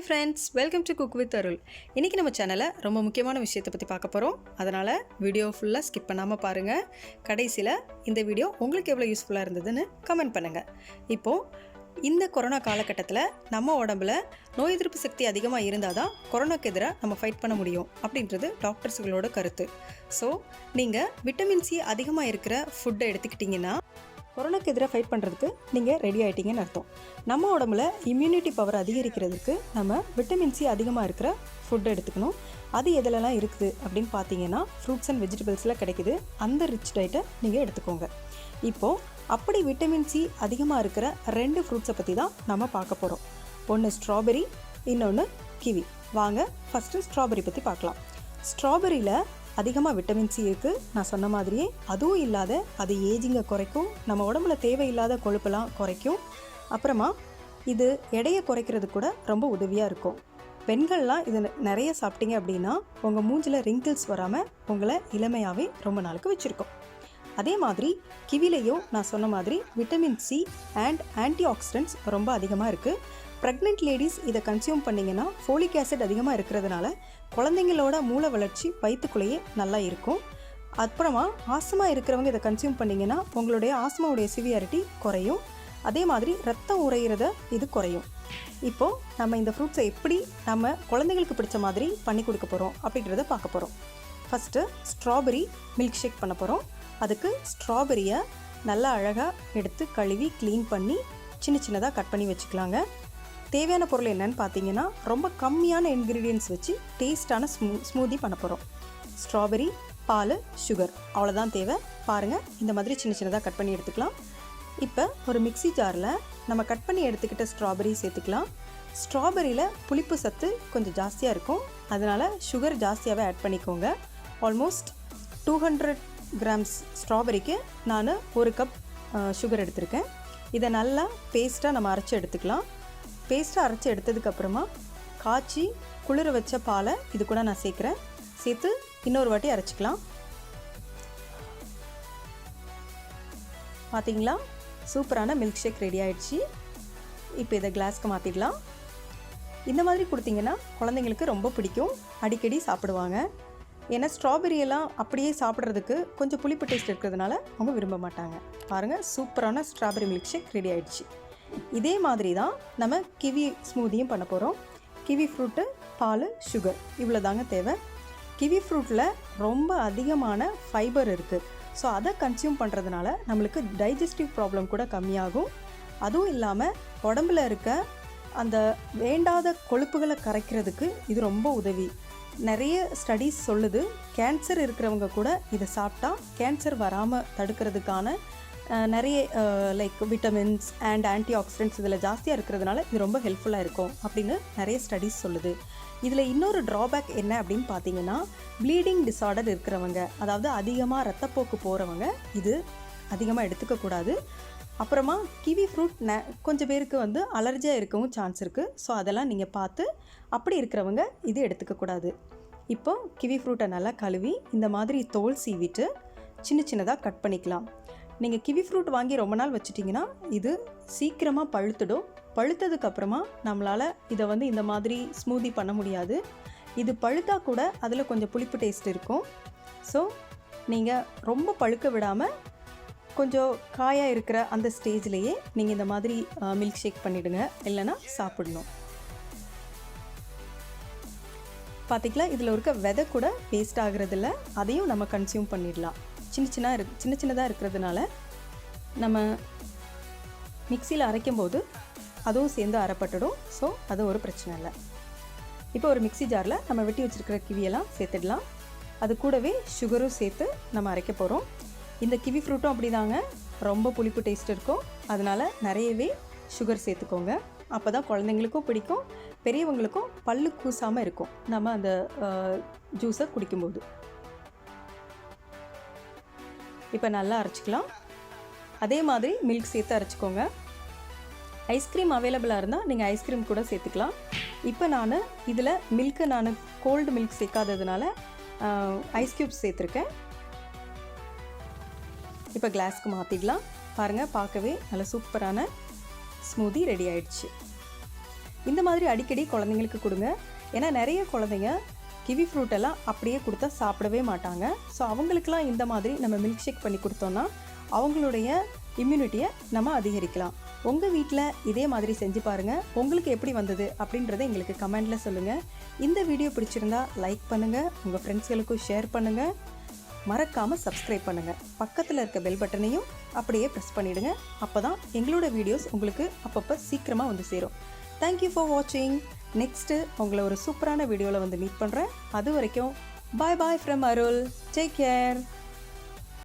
Hi friends, welcome to cook with Arul. இன்றைக்கி நம்ம சேனலில் ரொம்ப முக்கியமான விஷயத்தை பற்றி பார்க்க போகிறோம். அதனால் வீடியோ ஃபுல்லாக ஸ்கிப் பண்ணாமல் பாருங்கள். கடைசியில் இந்த வீடியோ உங்களுக்கு எவ்வளோ யூஸ்ஃபுல்லாக இருந்ததுன்னு கமெண்ட் பண்ணுங்கள். இப்போது இந்த கொரோனா காலகட்டத்தில் நம்ம உடம்புல நோய் எதிர்ப்பு சக்தி அதிகமாக இருந்தால் தான் கொரோனாக்கு எதிராக நம்ம ஃபைட் பண்ண முடியும் அப்படின்றது டாக்டர்ஸுகளோட கருத்து. ஸோ நீங்கள் விட்டமின் சி அதிகமாக இருக்கிற ஃபுட்டை எடுத்துக்கிட்டிங்கன்னா கொரோனாக்கு எதிராக ஃபைட் பண்ணுறதுக்கு நீங்கள் ரெடி ஆகிட்டீங்கன்னு அர்த்தம். நம்ம உடம்புல இம்யூனிட்டி பவர் அதிகரிக்கிறதுக்கு நம்ம விட்டமின் சி அதிகமாக இருக்கிற ஃபுட்டை எடுத்துக்கணும். அது எதிலெல்லாம் இருக்குது அப்படின்னு பார்த்தீங்கன்னா ஃப்ரூட்ஸ் அண்ட் வெஜிடபிள்ஸில் கிடைக்குது. அந்த ரிச் டயட்டை நீங்கள் எடுத்துக்கோங்க. இப்போது அப்படி விட்டமின் சி அதிகமாக இருக்கிற 2 ஃப்ரூட்ஸை பற்றி தான் நம்ம பார்க்க போகிறோம். ஒன்று ஸ்ட்ராபெரி, இன்னொன்று கிவி. வாங்க ஃபஸ்ட்டு ஸ்ட்ராபெரி பற்றி பார்க்கலாம். ஸ்ட்ராபெரியில் அதிகமாக விட்டமின் சி இருக்குது. நான் சொன்ன மாதிரியே அதுவும் இல்லாத அது ஏஜிங்கை குறைக்கும், நம்ம உடம்புல தேவையில்லாத கொழுப்பெல்லாம் குறைக்கும். அப்புறமா இது எடையை குறைக்கிறது கூட ரொம்ப உதவியாக இருக்கும். பெண்கள்லாம் இது நிறைய சாப்பிட்டீங்க அப்படின்னா உங்கள் மூஞ்சில் ரிங்கிள்ஸ் வராமல் உங்களை இளமையாகவே ரொம்ப நாளுக்கு வச்சுருக்கோம். அதே மாதிரி கிவிலையும் நான் சொன்ன மாதிரி vitamin C and anti oxidants ரொம்ப அதிகமாக இருக்குது. ப்ரெக்னென்ட் லேடிஸ் இதை கன்சியூம் பண்ணிங்கன்னா ஃபோலிக் ஆசிட் அதிகமாக இருக்கிறதுனால குழந்தைங்களோட மூளை வளர்ச்சி வயிற்றுக்குள்ளேயே நல்லா இருக்கும். அப்புறமா ஆஸ்மா இருக்கிறவங்க இதை கன்சியூம் பண்ணிங்கன்னா உங்களுடைய ஆஸ்மாவுடைய சிவியாரிட்டி குறையும். அதே மாதிரி ரத்தம் உறையிறத இது குறையும். இப்போது நம்ம இந்த ஃப்ரூட்ஸை எப்படி நம்ம குழந்தைங்களுக்கு பிடிச்ச மாதிரி பண்ணி கொடுக்க போகிறோம் அப்படின்றத பார்க்க போகிறோம். ஃபஸ்ட்டு ஸ்ட்ராபெரி மில்க் ஷேக் பண்ண போகிறோம். அதுக்கு ஸ்ட்ராபெரியை நல்லா அழகாக எடுத்து கழுவி க்ளீன் பண்ணி சின்ன சின்னதாக கட் பண்ணி வச்சுக்கலாங்க. தேவையான பொருள் என்னன்னு பார்த்தீங்கன்னா ரொம்ப கம்மியான இன்க்ரீடியன்ட்ஸ் வச்சு டேஸ்டான ஸ்மூதி பண்ண போகிறோம். ஸ்ட்ராபெரி, பால், சுகர், அவ்வளோதான் தேவை. பாருங்கள், இந்த மாதிரி சின்ன சின்னதாக கட் பண்ணி எடுத்துக்கலாம். இப்போ ஒரு மிக்ஸி ஜாரில் நம்ம கட் பண்ணி எடுத்துக்கிட்ட ஸ்ட்ராபெரி சேர்த்துக்கலாம். ஸ்ட்ராபெரியில் புளிப்பு சத்து கொஞ்சம் ஜாஸ்தியாக இருக்கும், அதனால் சுகர் ஜாஸ்தியாகவே ஆட் பண்ணிக்கோங்க. ஆல்மோஸ்ட் 200 கிராம்ஸ் ஸ்ட்ராபெரிக்கு நான் 1 கப் சுகர் எடுத்திருக்கேன். இதை நல்லா பேஸ்ட்டாக நம்ம அரைச்சி எடுத்துக்கலாம். பேஸ்ட்டாக அரைச்சி எடுத்ததுக்கப்புறமா காய்ச்சி குளிர வச்ச பாலை இது கூட நான் சேர்க்குறேன். சேர்த்து இன்னொரு வாட்டி அரைச்சிக்கலாம். பார்த்தீங்களா, சூப்பரான மில்க் ஷேக் ரெடி ஆகிடுச்சு. இப்போ இதை கிளாஸ்க்கு மாற்றிடலாம். இந்த மாதிரி கொடுத்தீங்கன்னா குழந்தைங்களுக்கு ரொம்ப பிடிக்கும், அடிக்கடி சாப்பிடுவாங்க. ஏன்னா ஸ்ட்ராபெரியெல்லாம் அப்படியே சாப்பிட்றதுக்கு கொஞ்சம் புளிப்பு டேஸ்ட் இருக்கிறதுனால அவங்க விரும்ப மாட்டாங்க. பாருங்கள், சூப்பரான ஸ்ட்ராபெரி மில்க் ஷேக் ரெடி ஆகிடுச்சு. இதே மாதிரி தான் நம்ம கிவி ஸ்மூதியும் பண்ண போகிறோம். கிவி ஃப்ரூட்டு, பால், சுகர் இவ்வளோ தாங்க தேவை. கிவி ஃப்ரூட்டில் ரொம்ப அதிகமான ஃபைபர் இருக்குது. ஸோ அதை கன்சியூம் பண்ணுறதுனால நம்மளுக்கு டைஜஸ்டிவ் ப்ராப்ளம் கூட கம்மியாகும். அதுவும் இல்லாமல் உடம்புல இருக்க அந்த வேண்டாத கொழுப்புகளை கரைக்கிறதுக்கு இது ரொம்ப உதவி. நிறைய ஸ்டடீஸ் சொல்லுது, கேன்சர் இருக்கிறவங்க கூட இதை சாப்பிட்டா கேன்சர் வராமல் தடுக்கிறதுக்கான நிறைய like vitamins and anti oxidants இதில் ஜாஸ்தியாக இருக்கிறதுனால இது ரொம்ப ஹெல்ப்ஃபுல்லாக இருக்கும் அப்படின்னு நிறைய ஸ்டடீஸ் சொல்லுது. இதில் இன்னொரு ட்ராபேக் என்ன அப்படின்னு பார்த்தீங்கன்னா, ப்ளீடிங் டிஸார்டர் இருக்கிறவங்க, அதாவது அதிகமாக ரத்தப்போக்கு போகிறவங்க இது அதிகமாக எடுத்துக்கக்கூடாது. அப்புறமா கிவி ஃப்ரூட் கொஞ்சம் பேருக்கு அலர்ஜியாக இருக்கவும் சான்ஸ் இருக்குது. ஸோ அதெல்லாம் நீங்கள் பார்த்து அப்படி இருக்கிறவங்க இது எடுத்துக்கக்கூடாது. இப்போ கிவி ஃப்ரூட்டை நல்லா கழுவி இந்த மாதிரி தோல் சீவிட்டு சின்ன சின்னதாக கட் பண்ணிக்கலாம். நீங்கள் கிவி ஃப்ரூட் வாங்கி ரொம்ப நாள் வச்சுட்டிங்கன்னா இது சீக்கிரமாக பழுத்துடும். பழுத்ததுக்கப்புறமா நம்மளால் இதை இந்த மாதிரி ஸ்மூதி பண்ண முடியாது. இது பழுத்தா கூட அதில் கொஞ்சம் புளிப்பு டேஸ்ட் இருக்கும். ஸோ நீங்கள் ரொம்ப பழுக்க விடாமல் கொஞ்சம் காயாக இருக்கிற அந்த ஸ்டேஜ்லேயே நீங்கள் இந்த மாதிரி மில்க் ஷேக் பண்ணிவிடுங்க, இல்லைன்னா சாப்பிடணும். பார்த்திங்களா, இதில் இருக்க விதை கூட வேஸ்ட் ஆகிறதில்ல, அதையும் நம்ம கன்சியூம் பண்ணிடலாம். சின்ன சின்னதாக இருக்கிறதுனால நம்ம மிக்சியில் அரைக்கும்போது அதுவும் சேர்ந்து அரைப்பட்டுடும். ஸோ அது ஒரு பிரச்சனை இல்லை. இப்போ ஒரு மிக்ஸி ஜாரில் நம்ம வெட்டி வச்சுருக்கிற கிவியெல்லாம் சேர்த்துடலாம். அது கூடவே சுகரும் சேர்த்து நம்ம அரைக்க போகிறோம். இந்த கிவி ஃப்ரூட்டும் அப்படி தாங்க, ரொம்ப புளிப்பு டேஸ்ட் இருக்கும். அதனால் நிறையவே சுகர் சேர்த்துக்கோங்க. அப்போ தான் குழந்தைங்களுக்கும் பிடிக்கும், பெரியவங்களுக்கும் பல்லு கூசாமல் இருக்கும் நம்ம அந்த ஜூஸை குடிக்கும்போது. இப்போ நல்லா அரைச்சிக்கலாம். அதே மாதிரி மில்க் சேர்த்து அரைச்சிக்கோங்க. ஐஸ்கிரீம் அவைலபிளாக இருந்தால் நீங்கள் ஐஸ்கிரீம் கூட சேர்த்துக்கலாம். இப்போ நான் இதில் மில்க்கு கோல்டு மில்க் சேர்க்காததுனால ஐஸ் க்யூப்ஸ் சேர்த்துருக்கேன். இப்போ கிளாஸ்க்கு மாற்றிடலாம். பாருங்கள், பார்க்கவே நல்ல சூப்பரான ஸ்மூதி ரெடி ஆயிடுச்சு. இந்த மாதிரி அடிக்கடி குழந்தைங்களுக்கு கொடுங்க. ஏன்னா நிறைய குழந்தைங்க கிவி ஃப்ரூட் எல்லாம் அப்படியே கொடுத்தா சாப்பிடவே மாட்டாங்க. ஸோ அவங்களுக்கெல்லாம் இந்த மாதிரி நம்ம மில்க் ஷேக் பண்ணி கொடுத்தோன்னா அவங்களுடைய இம்யூனிட்டியை நம்ம அதிகரிக்கலாம். உங்கள் வீட்டில் இதே மாதிரி செஞ்சு பாருங்கள். உங்களுக்கு எப்படி வந்தது அப்படின்றத எங்களுக்கு கமெண்டில் சொல்லுங்கள். இந்த வீடியோ பிடிச்சிருந்தா லைக் பண்ணுங்கள், உங்கள் ஃப்ரெண்ட்ஸ்களுக்கும் ஷேர் பண்ணுங்கள், மறக்காமல் சப்ஸ்கிரைப் பண்ணுங்கள். பக்கத்தில் இருக்க பெல் பட்டனையும் அப்படியே ப்ரெஸ் பண்ணிவிடுங்க. அப்போ தான் எங்களோட வீடியோஸ் உங்களுக்கு அப்பப்போ சீக்கிரமாக வந்து சேரும். தேங்க்யூ ஃபார் வாட்சிங். நெக்ஸ்ட்டு உங்களை ஒரு சூப்பரான வீடியோவில் வந்து மீட் பண்ணுறேன். அது வரைக்கும் bye bye from Arul. Take care.